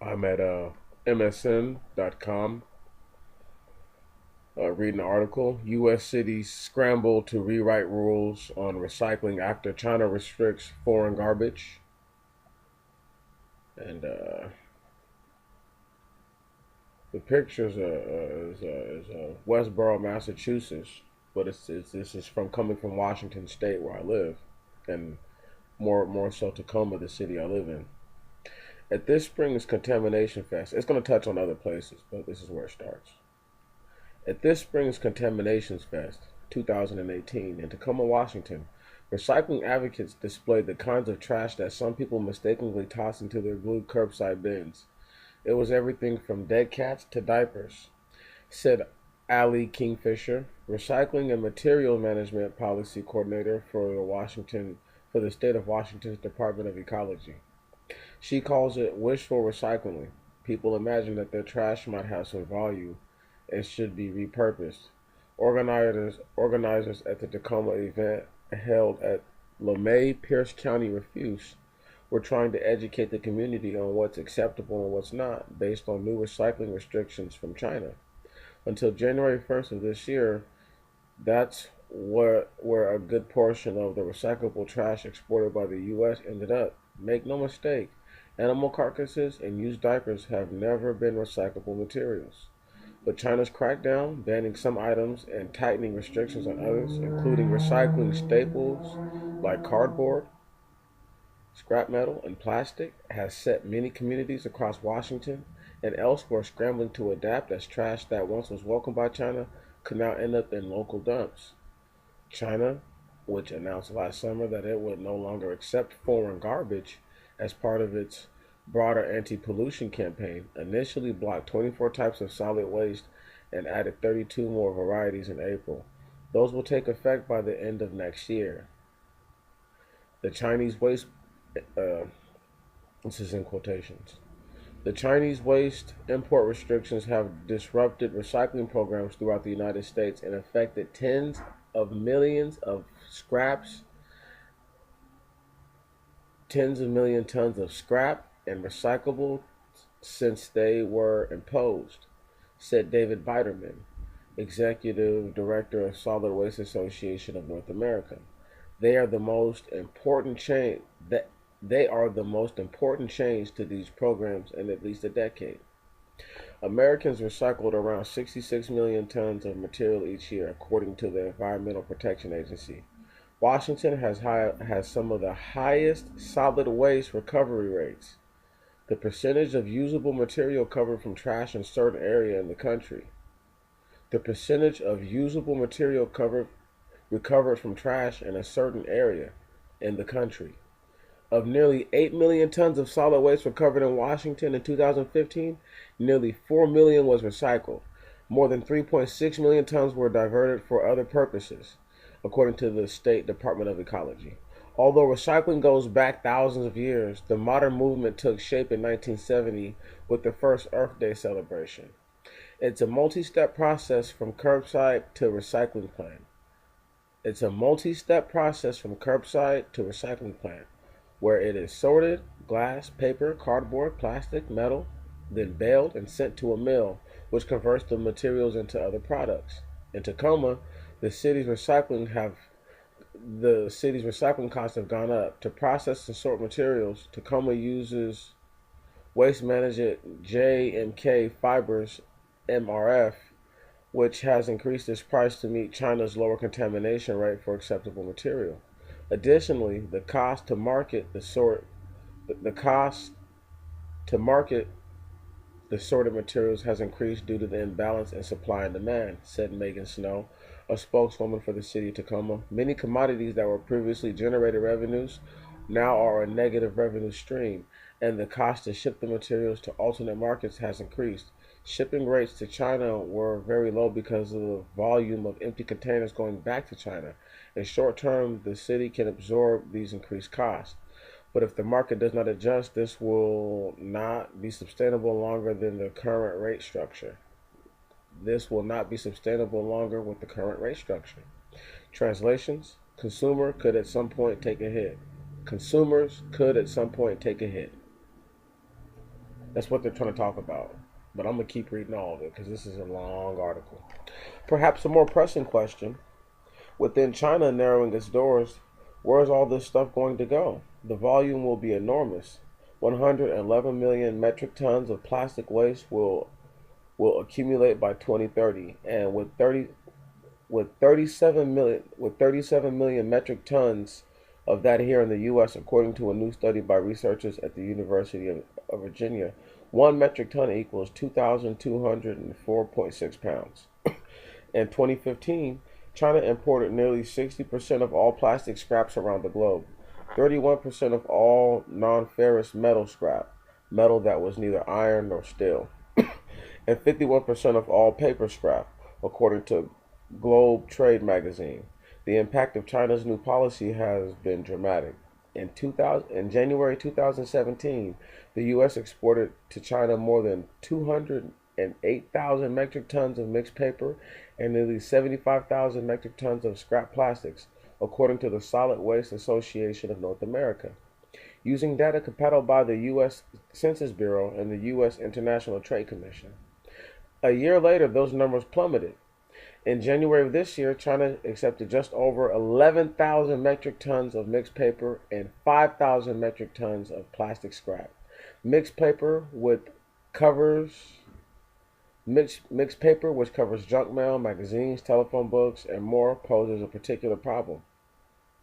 I'm at MSN.com reading an article. U.S. cities scramble to rewrite rules on recycling after China restricts foreign garbage. And the pictures is Westboro, Massachusetts, but this is from coming from Washington State where I live, and more so Tacoma, the city I live in. At this spring's Contamination Fest, it's going to touch on other places, but this is where it starts. At this spring's Contaminations Fest 2018 in Tacoma, Washington, recycling advocates displayed the kinds of trash that some people mistakenly toss into their glued curbside bins. It was everything from dead cats to diapers, said Ali Kingfisher, recycling and material management policy coordinator for the state of Washington's Department of Ecology. She calls it wishful recycling. People imagine that their trash might have some value and should be repurposed. Organizers at the Tacoma event held at LeMay Pierce County Refuse were trying to educate the community on what's acceptable and what's not based on new recycling restrictions from China. Until January 1st of this year, that's where a good portion of the recyclable trash exported by the U.S. ended up. Make no mistake, animal carcasses and used diapers have never been recyclable materials. But China's crackdown, banning some items and tightening restrictions on others, including recycling staples like cardboard, scrap metal, and plastic, has set many communities across Washington and elsewhere scrambling to adapt as trash that once was welcomed by China could now end up in local dumps. China, which announced last summer that it would no longer accept foreign garbage as part of its broader anti pollution campaign, initially blocked 24 types of solid waste and added 32 more varieties in April. Those will take effect by the end of next year. The Chinese waste, uh, this is in quotations. The Chinese waste import restrictions have disrupted recycling programs throughout the United States and affected tens of millions of scraps, tens of million tons of scrap and recyclable since they were imposed, said David Biderman, executive director of Solid Waste Association of North America. They are the most important change that they are the most important change to these programs in at least a decade. Americans recycled around 66 million tons of material each year, according to the Environmental Protection Agency. Washington has some of the highest solid waste recovery rates. The percentage of usable material covered from trash in certain area in the country. The percentage of usable material recovered from trash in a certain area in the country. Of nearly 8 million tons of solid waste recovered in Washington in 2015, nearly 4 million was recycled. More than 3.6 million tons were diverted for other purposes, according to the State Department of Ecology. Although recycling goes back thousands of years, the modern movement took shape in 1970 with the first Earth Day celebration. It's a multi-step process from curbside to recycling plant. It's a multi-step process from curbside to recycling plant, where it is sorted, glass, paper, cardboard, plastic, metal, then baled and sent to a mill, which converts the materials into other products. In Tacoma, the city's recycling costs have gone up. To process and sort materials, Tacoma uses waste management JMK Fibers MRF, which has increased its price to meet China's lower contamination rate for acceptable material. Additionally, the cost to market the sorted materials has increased due to the imbalance in supply and demand, said Megan Snow, a spokeswoman for the city of Tacoma. Many commodities that were previously generated revenues now are a negative revenue stream, and the cost to ship the materials to alternate markets has increased. Shipping rates to China were very low because of the volume of empty containers going back to China. In short term, the city can absorb these increased costs. But if the market does not adjust, this will not be sustainable longer than the current rate structure. This will not be sustainable longer with the current rate structure. Translations: consumer could at some point take a hit. Consumers could at some point take a hit. That's what they're trying to talk about. But I'm going to keep reading all of it because this is a long article. Perhaps a more pressing question: within China narrowing its doors, where is all this stuff going to go? The volume will be enormous. 111 million metric tons of plastic waste will accumulate by 2030, and with 37 million metric tons of that here in the U.S., according to a new study by researchers at the University of Virginia. 1 metric ton equals 2,204.6 pounds. In 2015, China imported nearly 60% of all plastic scraps around the globe, 31% of all non-ferrous metal scrap, metal that was neither iron nor steel, and 51% of all paper scrap, according to Globe Trade magazine. The impact of China's new policy has been dramatic. In January 2017, the U.S. exported to China more than 208,000 metric tons of mixed paper and nearly 75,000 metric tons of scrap plastics, according to the Solid Waste Association of North America. Using data compiled by the U.S. Census Bureau and the U.S. International Trade Commission. A year later, those numbers plummeted. In January of this year, China accepted just over 11,000 metric tons of mixed paper and 5,000 metric tons of plastic scrap. Mixed paper with covers mixed paper, which covers junk mail, magazines, telephone books, and more, poses a particular problem.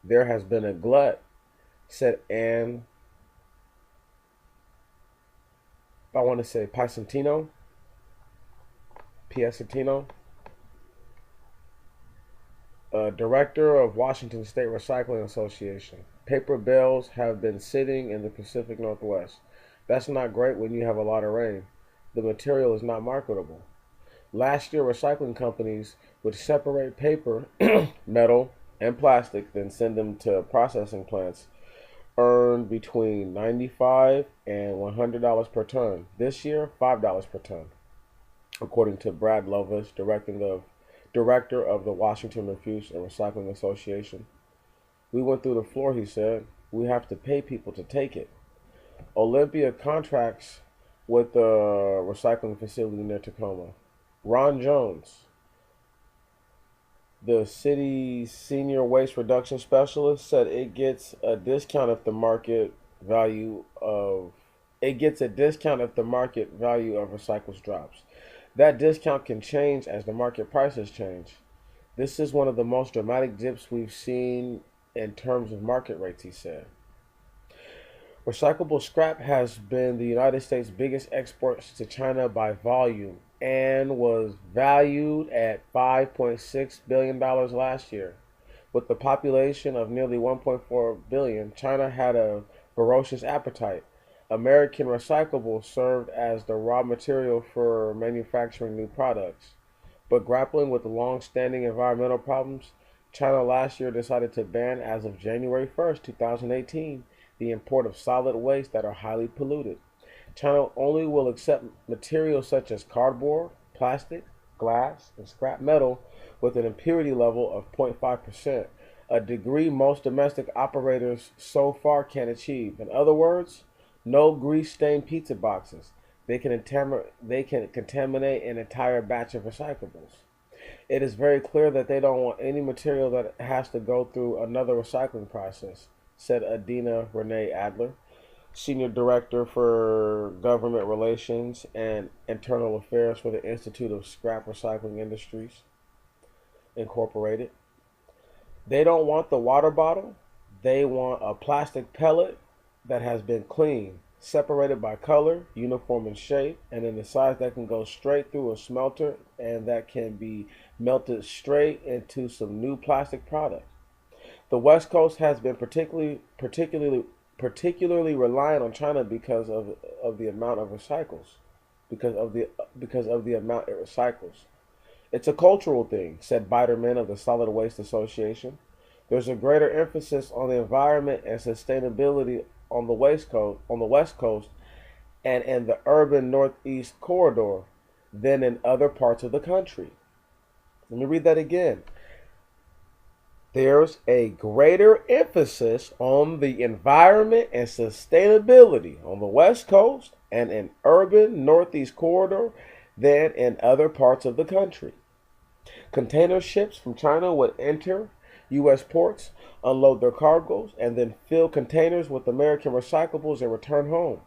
There has been a glut, said Anne, I want to say Piacentino, director of Washington State Recycling Association. Paper bales have been sitting in the Pacific Northwest. That's not great when you have a lot of rain. The material is not marketable. Last year, recycling companies would separate paper, metal, and plastic, then send them to processing plants, earned between $95 and $100 per ton. This year, $5 per ton, according to Brad Lovis, director of the Washington Refuse and Recycling Association. We went through the floor, he said. We have to pay people to take it. Olympia contracts with the recycling facility near Tacoma. Ron Jones, the city's senior waste reduction specialist, said it gets a discount if the market value of recycles drops. That discount can change as the market prices change. This is one of the most dramatic dips we've seen in terms of market rates, he said. Recyclable scrap has been the United States' biggest exports to China by volume and was valued at $5.6 billion last year. With the population of nearly 1.4 billion, China had a ferocious appetite. American recyclables served as the raw material for manufacturing new products. But grappling with the long-standing environmental problems, China last year decided to ban, as of January 1st, 2018, the import of solid waste that are highly polluted. China only will accept materials such as cardboard, plastic, glass, and scrap metal with an impurity level of 0.5%, a degree most domestic operators so far can't achieve. In other words, no grease-stained pizza boxes. They can contaminate an entire batch of recyclables. It is very clear that they don't want any material that has to go through another recycling process, said Adina Renee Adler, Senior Director for Government Relations and Internal Affairs for the Institute of Scrap Recycling Industries, Incorporated. They don't want the water bottle. They want a plastic pellet that has been cleaned, separated by color, uniform in shape, and in a size that can go straight through a smelter and that can be melted straight into some new plastic product. The West Coast has been particularly reliant on China because of the amount of recycles, because of the amount it recycles. It's a cultural thing, said Biderman of the Solid Waste Association. There's a greater emphasis on the environment and sustainability on the West Coast, and in the urban Northeast corridor than in other parts of the country. Let me read that again. There's a greater emphasis on the environment and sustainability on the West Coast and in urban Northeast corridor than in other parts of the country. Container ships from China would enter U.S. ports, unload their cargoes, and then fill containers with American recyclables and return home.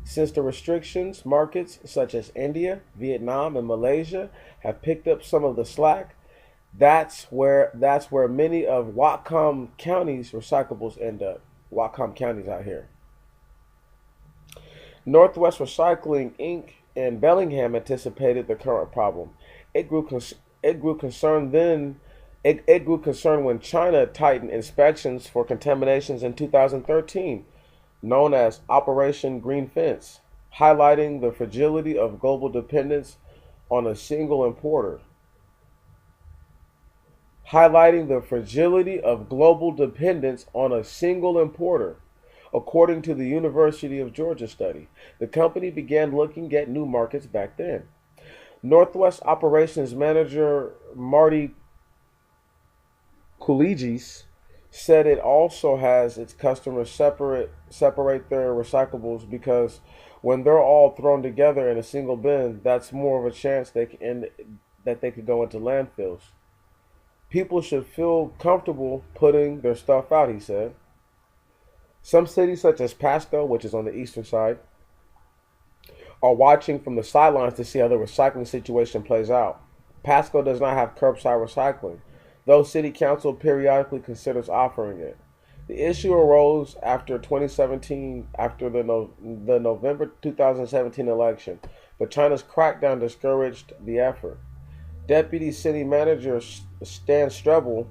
Since the restrictions, markets such as India, Vietnam, and Malaysia have picked up some of the slack. That's where many of Whatcom County's recyclables end up. Whatcom County's out here. Northwest Recycling Inc. in Bellingham anticipated the current problem. It grew it grew concerned then. It grew concerned when China tightened inspections for contaminations in 2013, known as Operation Green Fence, highlighting the fragility of global dependence on a single importer. Highlighting the fragility of global dependence on a single importer. According to the University of Georgia study, the company began looking at new markets back then. Northwest Operations Manager Marty Kuligis said it also has its customers separate their recyclables because when they're all thrown together in a single bin, that's more of a chance that they could go into landfills. People should feel comfortable putting their stuff out, he said. Some cities, such as Pasco, which is on the eastern side, are watching from the sidelines to see how the recycling situation plays out. Pasco does not have curbside recycling, though City Council periodically considers offering it. The issue arose after 2017, after the November 2017 election, but China's crackdown discouraged the effort. Deputy City Manager Stan Strebel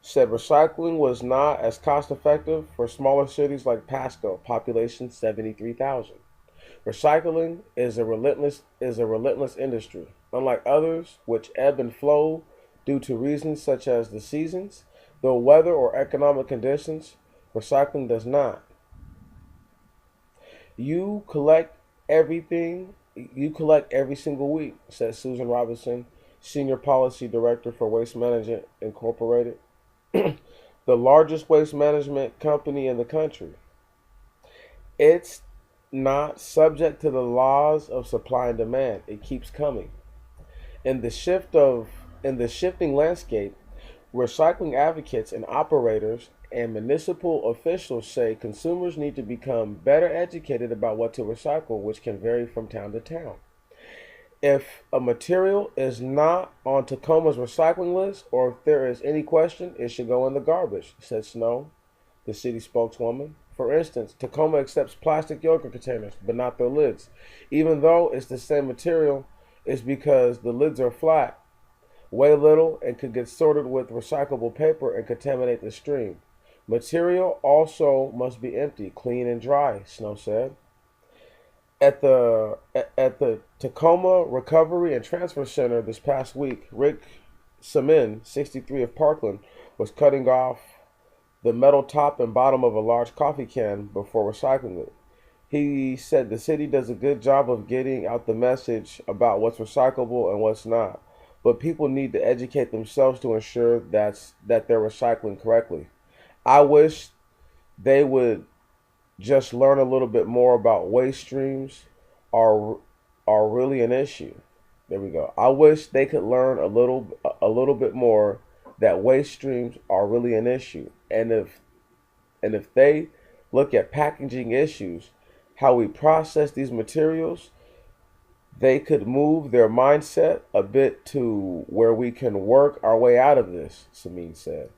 said recycling was not as cost effective for smaller cities like Pasco, population 73,000. Recycling is a relentless industry. Unlike others, which ebb and flow due to reasons such as the seasons, the weather, or economic conditions, recycling does not. You collect everything. You collect every single week, said Susan Robinson, Senior Policy Director for Waste Management Incorporated, the largest waste management company in the country. It's not subject to the laws of supply and demand. It keeps coming. In the shift of in the shifting landscape, recycling advocates and operators and municipal officials say consumers need to become better educated about what to recycle, which can vary from town to town. If a material is not on Tacoma's recycling list, or if there is any question, it should go in the garbage, said Snow, the city spokeswoman. For instance, Tacoma accepts plastic yogurt containers, but not their lids. Even though it's the same material, it's because the lids are flat, weigh little, and could get sorted with recyclable paper and contaminate the stream. Material also must be empty, clean, and dry, Snow said. At the Tacoma Recovery and Transfer Center this past week, Rick Semin, 63 of Parkland, was cutting off the metal top and bottom of a large coffee can before recycling it. He said the city does a good job of getting out the message about what's recyclable and what's not, but people need to educate themselves to ensure that they're recycling correctly. I wish they would just learn a little bit more about waste streams are are really an issue. There we go. I wish they could learn a little bit more that waste streams are really an issue. And if they look at packaging issues, how we process these materials, they could move their mindset a bit to where we can work our way out of this, Samin said.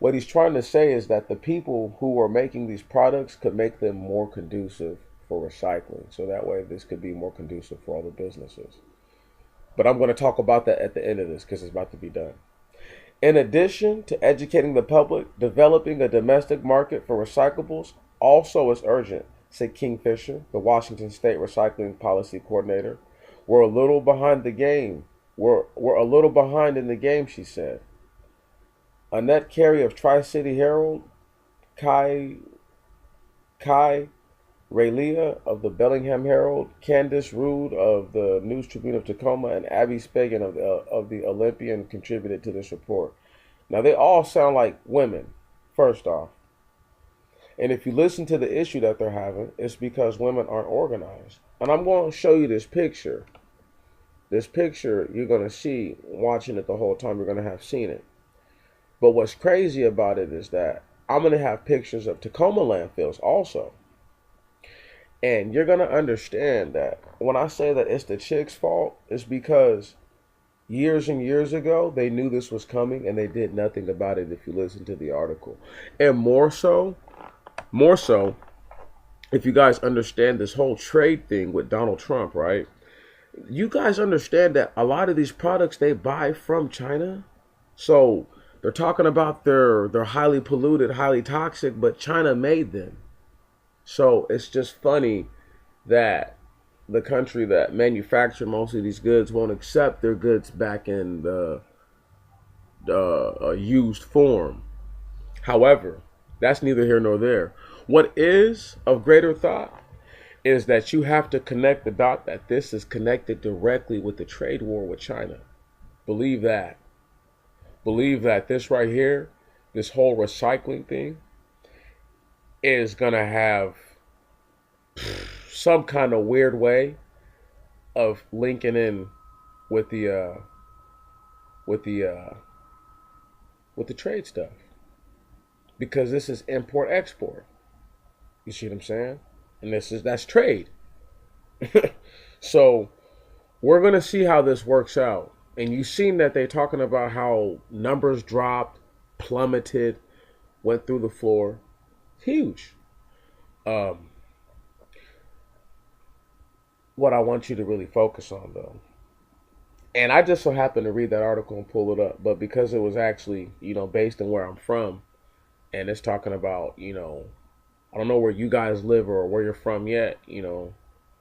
What he's trying to say is that the people who are making these products could make them more conducive for recycling. So that way this could be more conducive for all the businesses. But I'm going to talk about that at the end of this because it's about to be done. In addition to educating the public, developing a domestic market for recyclables also is urgent, said Kingfisher, the Washington State Recycling Policy Coordinator. We're a little behind the game. We're a little behind in the game, she said. Annette Carey of Tri-City Herald, Kai Raylia of the Bellingham Herald, Candace Rood of the News Tribune of Tacoma, and Abby Spagan of the Olympian contributed to this report. Now, they all sound like women, first off. And if you listen to the issue that they're having, it's because women aren't organized. And I'm going to show you this picture. This picture, you're going to see, watching it the whole time, you're going to have seen it. But what's crazy about it is that I'm going to have pictures of Tacoma landfills also. And you're going to understand that when I say that it's the chicks' fault, it's because years and years ago, they knew this was coming and they did nothing about it if you listen to the article. And more so, if you guys understand this whole trade thing with Donald Trump, right? You guys understand that a lot of these products they buy from China. So they're talking about they're highly polluted, highly toxic, but China made them. So it's just funny that the country that manufactured most of these goods won't accept their goods back in the used form. However, that's neither here nor there. What is of greater thought is that you have to connect the dot that this is connected directly with the trade war with China. Believe that. Believe that this right here, this whole recycling thing, is going to have some kind of weird way of linking in with the trade stuff, because this is import export. You see what I'm saying? And that's trade. So we're gonna see how this works out. And you've seen that they're talking about how numbers dropped, plummeted, went through the floor. Huge. What I want you to really focus on, though, and I just so happened to read that article and pull it up, but because it was actually, based on where I'm from, and it's talking about, I don't know where you guys live or where you're from yet,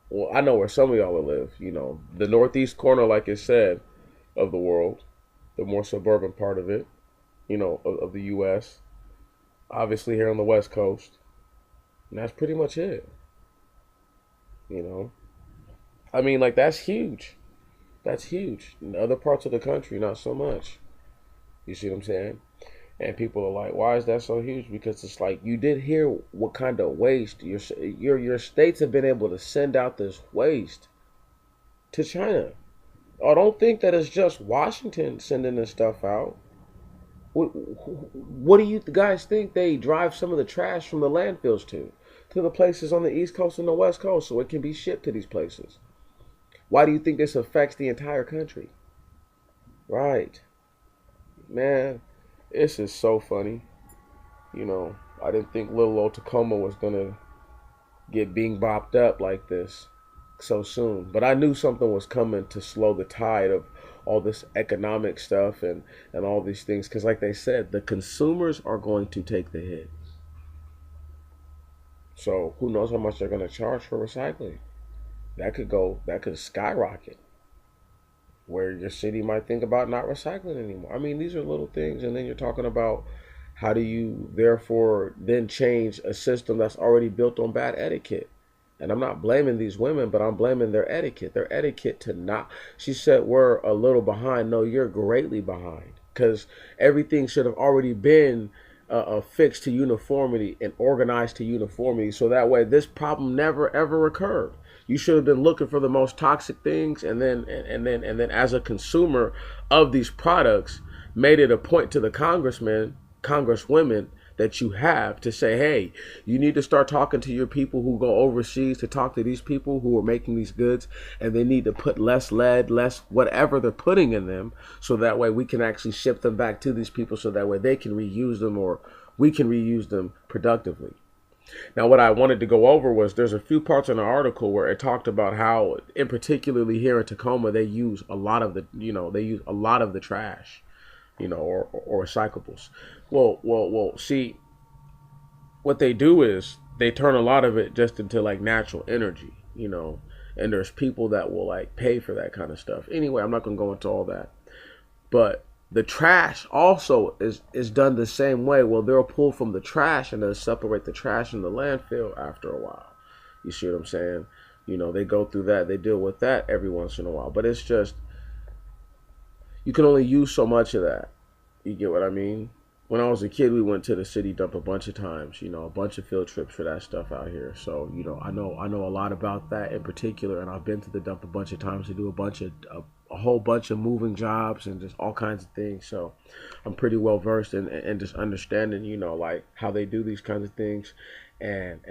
well, I know where some of y'all live, the northeast corner, like it said, of the world, the more suburban part of it, of the U.S., obviously here on the West Coast, and that's pretty much it, I mean, like, that's huge. That's huge. In other parts of the country, not so much. You see what I'm saying? And people are like, why is that so huge? Because it's like, you did hear what kind of waste your states have been able to send out this waste to China. I don't think that it's just Washington sending this stuff out. What do you guys think they drive some of the trash from the landfills to the places on the East Coast and the West Coast so it can be shipped to these places? Why do you think this affects the entire country? Right. Man, this is so funny. I didn't think little old Tacoma was going to get bing bopped up like this so soon. But I knew something was coming to slow the tide of all this economic stuff and all these things. Because like they said, the consumers are going to take the hit. So who knows how much they're going to charge for recycling? That could skyrocket, where your city might think about not recycling anymore. I mean, these are little things. And then you're talking about how do you therefore then change a system that's already built on bad etiquette. And I'm not blaming these women, but I'm blaming their etiquette. Their etiquette to not, she said, we're a little behind. No, you're greatly behind, because everything should have already been fixed to uniformity and organized to uniformity. So that way this problem never, ever occurred. You should have been looking for the most toxic things, and then as a consumer of these products, made it a point to the congressmen, congresswomen that you have to say, hey, you need to start talking to your people who go overseas to talk to these people who are making these goods, and they need to put less lead, less whatever they're putting in them, so that way we can actually ship them back to these people, so that way they can reuse them or we can reuse them productively. Now, what I wanted to go over was there's a few parts in the article where it talked about how, in particularly here in Tacoma, they use a lot of the trash, or recyclables. Well, see, what they do is they turn a lot of it just into like natural energy, and there's people that will like pay for that kind of stuff. Anyway, I'm not going to go into all that, but the trash also is done the same way. Well, they'll pull from the trash and they'll separate the trash in the landfill after a while. You see what I'm saying? They go through that. They deal with that every once in a while. But it's just, you can only use so much of that. You get what I mean? When I was a kid, we went to the city dump a bunch of times. You know, a bunch of field trips for that stuff out here. So you know, I know a lot about that in particular, and I've been to the dump a bunch of times to do a whole bunch of moving jobs and just all kinds of things. So I'm pretty well versed in just understanding, you know, like how they do these kinds of things, and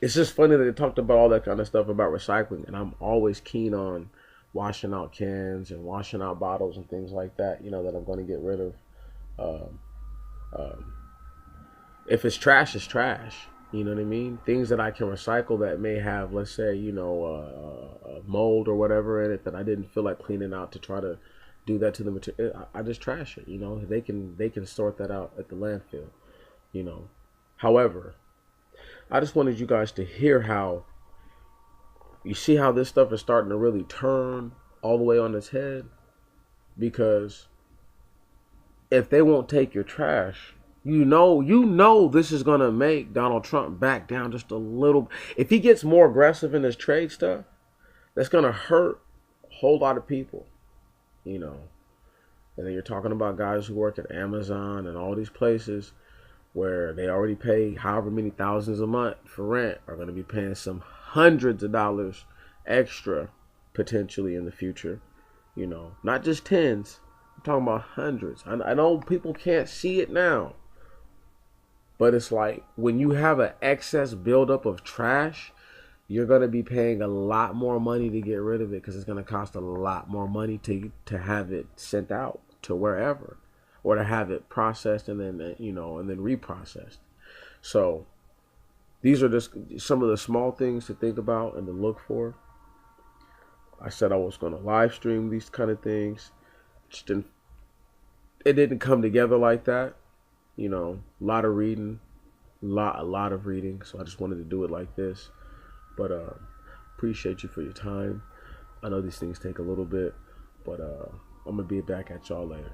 it's just funny that they talked about all that kind of stuff about recycling, and I'm always keen on washing out cans and washing out bottles and things like that. You know that I'm going to get rid of. Um, um, if it's trash, it's trash. You know what I mean? Things that I can recycle that may have, let's say, you know, mold or whatever in it that I didn't feel like cleaning out to try to do that to the material. I just trash it. You know, they can sort that out at the landfill. You know, however, I just wanted you guys to hear how you see how this stuff is starting to really turn all the way on its head, because if they won't take your trash, you know this is gonna make Donald Trump back down just a little. If he gets more aggressive in his trade stuff, that's gonna hurt a whole lot of people, you know. And then you're talking about guys who work at Amazon and all these places where they already pay however many thousands a month for rent, are gonna be paying some hundreds of dollars extra potentially in the future, you know, not just tens. I'm talking about hundreds. I know people can't see it now, but it's like when you have an excess buildup of trash, you're gonna be paying a lot more money to get rid of it, because it's gonna cost a lot more money to have it sent out to wherever, or to have it processed and then, you know, and then reprocessed. So these are just some of the small things to think about and to look for. I said I was gonna live stream these kind of things. Just didn't, it didn't come together like that. You know, a lot of reading, a lot of reading. So I just wanted to do it like this. But appreciate you for your time. I know these things take a little bit, but I'm gonna be back at y'all later.